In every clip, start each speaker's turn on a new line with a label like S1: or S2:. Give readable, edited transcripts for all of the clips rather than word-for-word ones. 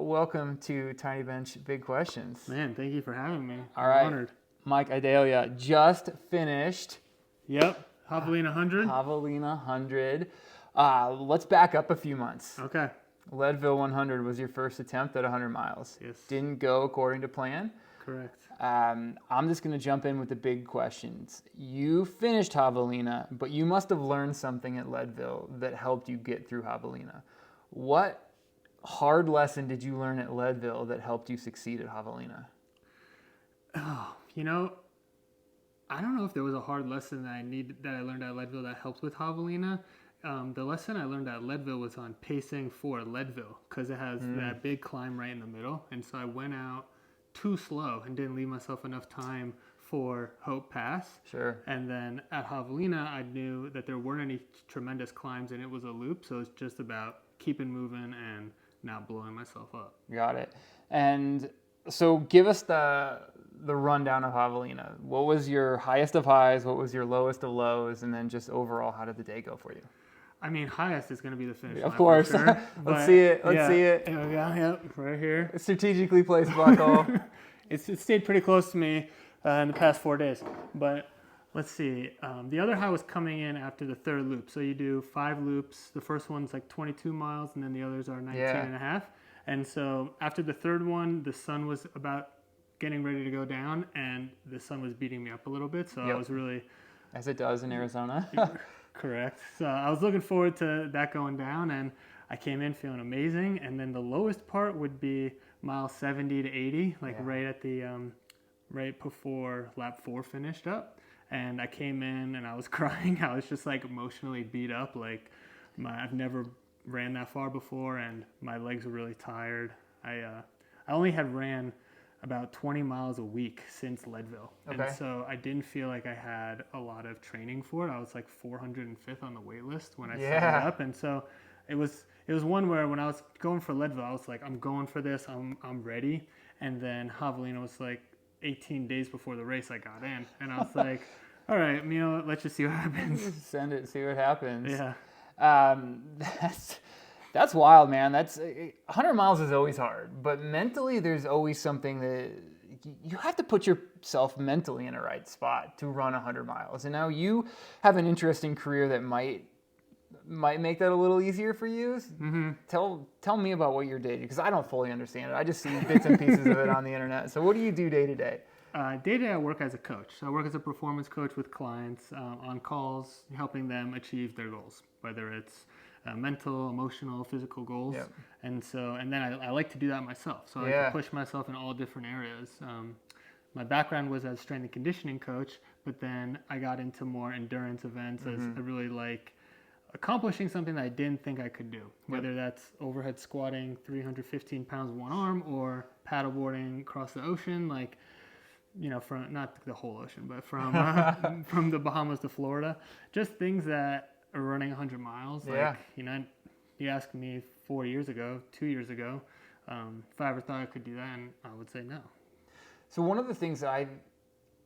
S1: welcome to Tiny Bench Big Questions.
S2: Man, thank you for having me.
S1: All right.
S2: I'm honored.
S1: Mike Aidala just finished
S2: Yep, Javelina 100.
S1: Javelina 100. Let's back up a few months.
S2: Okay.
S1: Leadville 100 was your first attempt at 100 miles.
S2: Yes.
S1: Didn't go according to plan.
S2: Correct.
S1: I'm just going to jump in with the big questions. You finished Javelina, but you must have learned something at Leadville that helped you get through Javelina. What hard lesson did you learn at Leadville that helped you succeed at Javelina?
S2: Oh, I don't know if there was a hard lesson that I learned at Leadville that helped with Javelina. The lesson I learned at Leadville was on pacing for Leadville because it has that big climb right in the middle. And so I went out too slow and didn't leave myself enough time for Hope Pass.
S1: Sure.
S2: And then at Javelina, I knew that there weren't any tremendous climbs and it was a loop. So it's just about keeping moving and not blowing myself up.
S1: Got it. And so give us the rundown of Javelina. What was your highest of highs? What was your lowest of lows? And then just overall, how did the day go for you?
S2: I mean, highest is going to be the finish line.
S1: Of course.
S2: For sure,
S1: Let's see it. Let's see it.
S2: Here we go. Yep, right here.
S1: Strategically placed buckle.
S2: It stayed pretty close to me in the past 4 days. But let's see. The other high was coming in after the third loop. So you do 5 loops. The first one's like 22 miles, and then the others are 19 and a half. And so after the third one, the sun was about getting ready to go down, and the sun was beating me up a little bit. So I was really...
S1: As it does in Arizona.
S2: Correct. So I was looking forward to that going down, and I came in feeling amazing. And then the lowest part would be mile 70 to 80, right at the right before lap 4 finished up. And I came in and I was crying. I was just like emotionally beat up. I've never ran that far before, and my legs were really tired. I only had ran about 20 miles a week since Leadville.
S1: Okay.
S2: And so I didn't feel like I had a lot of training for it. I was like 405th on the wait list when I signed up. And so it was one where when I was going for Leadville, I was like, I'm going for this. I'm ready. And then Javelina was like 18 days before the race I got in. And I was like, all right, let's just see what happens.
S1: Send it, see what happens.
S2: Yeah.
S1: That's wild, man. 100 miles is always hard, but mentally there's always something that you have to put yourself mentally in a right spot to run 100 miles. And now you have an interesting career that might make that a little easier for you. Mm-hmm. Tell me about what your day, because I don't fully understand it. I just see bits and pieces of it on the internet. So what do you do day to day?
S2: Day to day, I work as a coach. So I work as a performance coach with clients on calls, helping them achieve their goals, whether it's mental, emotional, physical goals. Yep. And then I like to do that myself. So I like to push myself in all different areas. My background was as strength and conditioning coach, but then I got into more endurance events as I really like accomplishing something that I didn't think I could do, whether that's overhead squatting 315 pounds with one arm or paddleboarding across the ocean, from not the whole ocean, but from from the Bahamas to Florida, just things that are running 100 miles. You asked me 2 years ago, if I ever thought I could do that, and I would say no.
S1: So one of the things that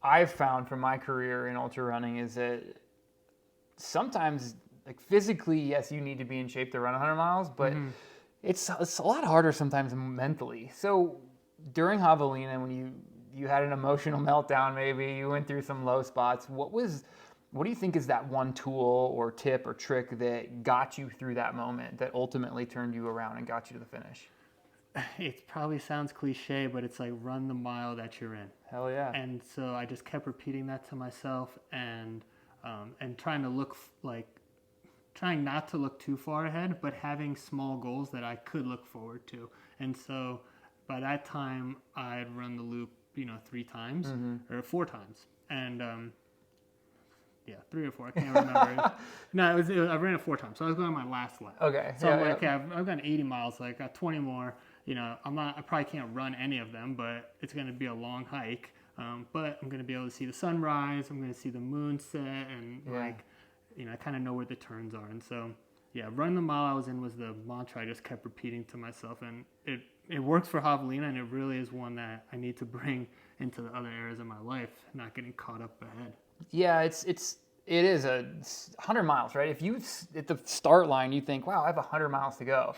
S1: I've found from my career in ultra running is that sometimes, physically, yes, you need to be in shape to run 100 miles, but it's a lot harder sometimes mentally. So during Javelina, when you had an emotional meltdown, maybe you went through some low spots, what do you think is that one tool or tip or trick that got you through that moment that ultimately turned you around and got you to the finish?
S2: It probably sounds cliche, but it's like run the mile that you're in.
S1: Hell yeah.
S2: And so I just kept repeating that to myself and trying not to look too far ahead, but having small goals that I could look forward to. And so by that time, I had run the loop, 3 times or 4 times. And 3 or 4. I can't remember. No, I ran it 4 times. So I was going on my last lap.
S1: Okay.
S2: So I'm like, I've got 80 miles. So I got 20 more. I probably can't run any of them, but it's going to be a long hike. But I'm going to be able to see the sunrise. I'm going to see the moon set, and I kind of know where the turns are. And so, run the mile I was in was the mantra I just kept repeating to myself, and it works for Javelina, and it really is one that I need to bring into the other areas of my life, not getting caught up ahead.
S1: Yeah, it is 100 miles, right? If you at the start line you think, wow, I have 100 miles to go.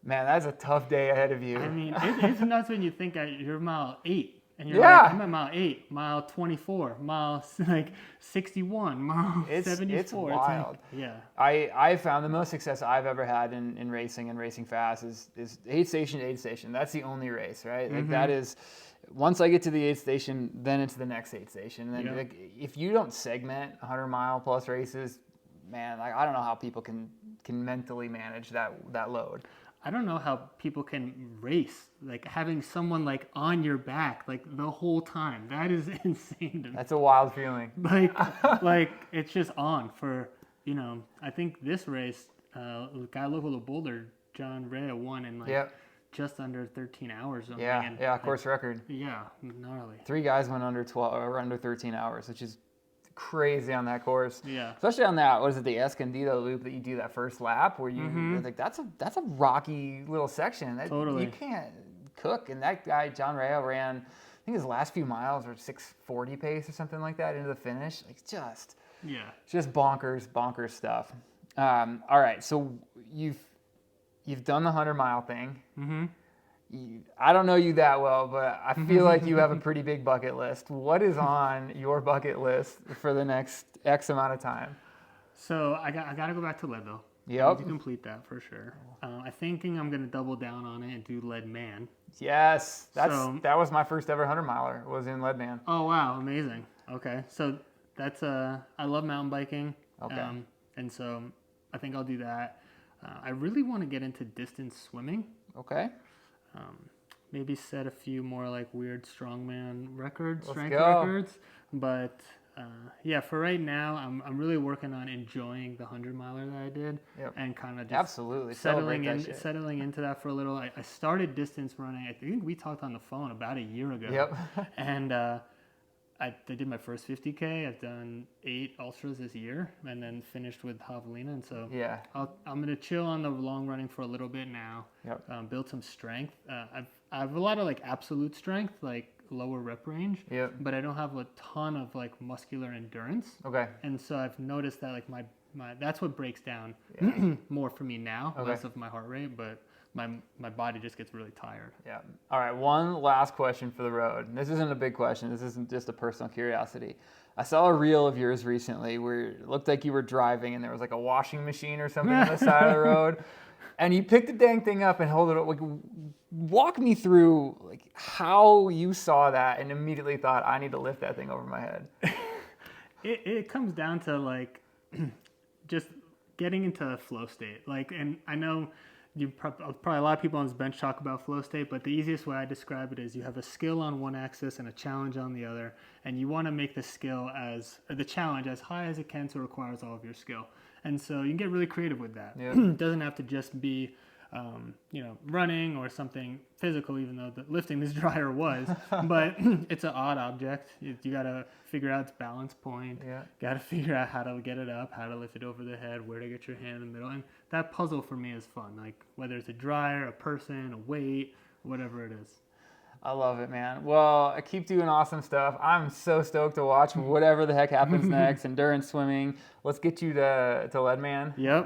S1: Man, that's a tough day ahead of you.
S2: I mean, it's nuts when you think you're mile 8. And you're
S1: Yeah.
S2: like, I'm at mile 8, mile 24, mile like 61, mile 74.
S1: It's wild.
S2: Like, yeah.
S1: I found the most success I've ever had in racing and racing fast is aid station to aid station. That's the only race, right? Like that is, once I get to the aid station, then it's the next aid station. And then like, if you don't segment 100-mile plus races, man, like, I don't know how people can mentally manage that load.
S2: I don't know how people can race, like having someone like on your back like the whole time. That is insane to me.
S1: That's a wild feeling.
S2: Like it's just on for, I think this race, guy local to Boulder, John Rea, won in like just under 13 hours. Something.
S1: Yeah, course record.
S2: Yeah, gnarly.
S1: 3 guys went under 12 or under 13 hours, which is crazy on that course.
S2: Yeah.
S1: Especially on that, what is it, the Escondido loop that you do that first lap where you're like, that's a rocky little section.
S2: Totally.
S1: You can't cook. And that guy, John Rea, ran, I think his last few miles were 6:40 pace or something like that into the finish. Like just bonkers stuff. All right. So you've done the 100-mile thing. Mm-hmm. I don't know you that well, but I feel like you have a pretty big bucket list. What is on your bucket list for the next X amount of time?
S2: So I got to go back to Leadville.
S1: Yep.
S2: To complete that for sure. I'm thinking I'm going to double down on it and do Leadman.
S1: Yes, that was my first ever 100-miler. Was in Leadman.
S2: Oh wow, amazing. Okay, so that's I love mountain biking.
S1: Okay.
S2: And so I think I'll do that. I really want to get into distance swimming.
S1: Okay.
S2: Maybe set a few more like weird strongman records, strength
S1: go.
S2: records. But for right now, I'm really working on enjoying the 100-miler that I did, and kind of just
S1: absolutely
S2: settling into that for a little. I started distance running. I think we talked on the phone about a year ago.
S1: Yep.
S2: And I did my first 50K. I've done 8 ultras this year, and then finished with Javelina. And so I'm gonna chill on the long running for a little bit now. Yep. Build some strength. I have a lot of like absolute strength, like lower rep range.
S1: Yep.
S2: But I don't have a ton of like muscular endurance.
S1: Okay.
S2: And so I've noticed that like my that's what breaks down more for me now, less of my heart rate, but my body just gets really tired.
S1: Yeah. All right. One last question for the road. This isn't a big question. This isn't just a personal curiosity. I saw a reel of yours recently where it looked like you were driving and there was like a washing machine or something on the side of the road, and you picked the dang thing up and held it up. Like, walk me through like how you saw that and immediately thought, I need to lift that thing over my head.
S2: It comes down to like just getting into a flow state. Like, and I know probably a lot of people on this bench talk about flow state, but the easiest way I describe it is you have a skill on one axis and a challenge on the other, and you want to make the challenge as high as it can, so it requires all of your skill. And so you can get really creative with that. Yep. It doesn't have to just be running or something physical, even though the lifting this dryer was, but it's an odd object. You got to figure out its balance point. Yeah. Got to figure out how to get it up, how to lift it over the head, where to get your hand in the middle. And that puzzle for me is fun. Like whether it's a dryer, a person, a weight, whatever it is.
S1: I love it, man. Well, I keep doing awesome stuff. I'm so stoked to watch whatever the heck happens next. Endurance swimming. Let's get you to Leadman.
S2: Yep.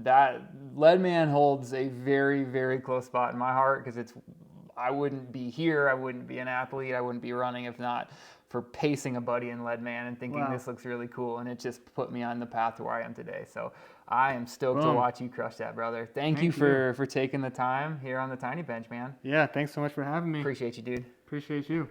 S1: That Leadman holds a very, very close spot in my heart because I wouldn't be here. I wouldn't be an athlete. I wouldn't be running if not for pacing a buddy in Leadman and thinking this looks really cool. And it just put me on the path to where I am today. So I am stoked to watch you crush that, brother. Thank you for taking the time here on the Tiny Bench, man.
S2: Yeah, thanks so much for having me.
S1: Appreciate you, dude.
S2: Appreciate you.